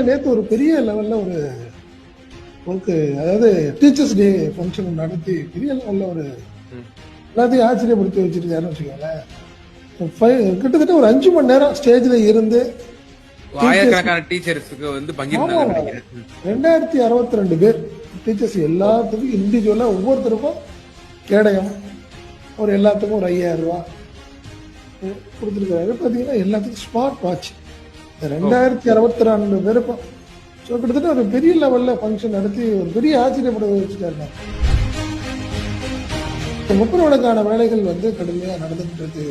நேற்று ஒரு பெரிய லெவல்ல ஒரு உங்களுக்கு அதாவது டீச்சர்ஸ் டே ஃபங்க்ஷன் நடத்தி பெரிய லெவல்ல ஒரு எல்லாத்தையும் ஆச்சரியப்படுத்தி வச்சிருக்காருன்னு வச்சுக்கோங்களேன். கிட்டத்தட்ட ஒரு 5 மணி நேரம் ஸ்டேஜ்ல இருந்து ஆயிரக்கணக்கான டீச்சர்ஸுக்கு வந்து பங்கிருந்தாங்க. 2062 பேர் டீச்சர்ஸ் எல்லாத்துக்கும் இண்டிவிஜுவலா ஒவ்வொருத்தருக்கும் கேடயம் ஒரு எல்லாத்துக்கும் ஒரு 5000 ரூபாய் கொடுத்துருக்காரு. பாத்தீங்கன்னா எல்லாத்துக்கும் ஸ்மார்ட் வாட்ச் 2062 பேருக்கும். ஸோ கிட்டத்தட்ட ஒரு பெரிய லெவல்ல ஃபங்க்ஷன் நடத்தி ஒரு பெரிய ஆச்சரியப்பட வச்சுட்டாரு. முப்பெருவிளக்கான வேலைகள் வந்து கடுமையா நடந்துட்டு இருக்கு.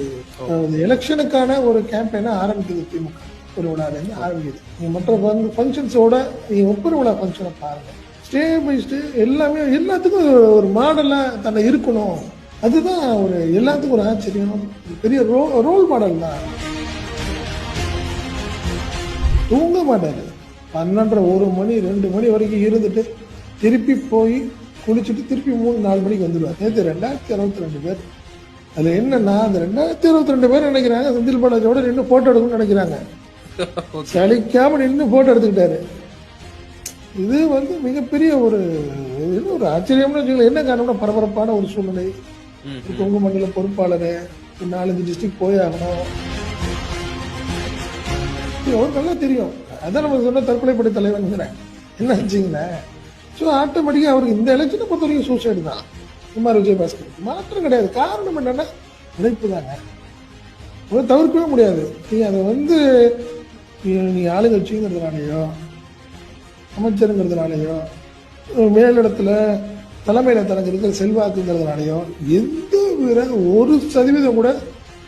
எலெக்ஷனுக்கான ஒரு கேம்பெயினை ஆரம்பிக்குது திமுக. முப்பெருவிழாலேருந்து ஆரம்பிக்குது. நீங்க மற்ற ஃபங்க்ஷன்ஸோட நீங்க முப்பெருவிழா ஃபங்க்ஷனை பாருங்க. ஸ்டே பை ஸ்டே எல்லாமே எல்லாத்துக்கும் ஒரு மாடலா தன்னை இருக்கணும். அதுதான் ஒரு எல்லாத்துக்கும் ஒரு ஆச்சரியம். பெரிய ரோல் மாடல் தான். தூங்க மாட்டாரு. 12, 1 மணி 2 மணி வரைக்கும் இருந்துட்டு திருப்பி போய் குளிச்சுட்டு திருப்பி 3-4 மணிக்கு வந்துடுவார். நேற்று 2062 பேர். அதுல என்னன்னா அந்த 2062 பேர் நினைக்கிறாங்க செந்தில் பாலாஜியோட நின்று போட்டோ எடுக்கணும்னு நினைக்கிறாங்க. சலிக்காம நின்று போட்டோ எடுத்துக்கிட்டாரு. இது வந்து மிகப்பெரிய ஒரு ஆச்சரியம்னு வச்சுக்கல. என்ன காரணம்னா பரபரப்பான ஒரு சூழ்நிலை. கொங்கு மண்டல பொறுப்பாளர் 4-5 டிஸ்ட்ரிக்ட் போய் ஆகணும். அவருக்கு நல்லா தெரியும். அதான் நம்ம சொன்ன தற்கொலைப்படை தலைவன் என்ன ஆச்சுங்களா. ஸோ ஆட்டோமேட்டிக்கா அவருக்கு இந்த எலெக்ஷனை பொறுத்த வரைக்கும் சூசைடு தான். குமார் விஜயபாஸ்கர் மாற்றம் கிடையாது. காரணம் என்னன்னா உழைப்பு தாங்க. அதை தவிர்க்கவே முடியாது. நீங்க அதை வந்து நீங்க ஆளுங்கட்சிங்கிறதுனாலயோ அமைச்சருங்கிறதுனாலயோ மேலிடத்துல தலைமையில தனக்கு இருக்கிற செல்வாக்குங்கிறதுனாலயோ எந்த 1% கூட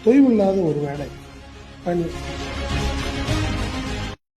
தொய்வு இல்லாத ஒரு வேலை பண்ணி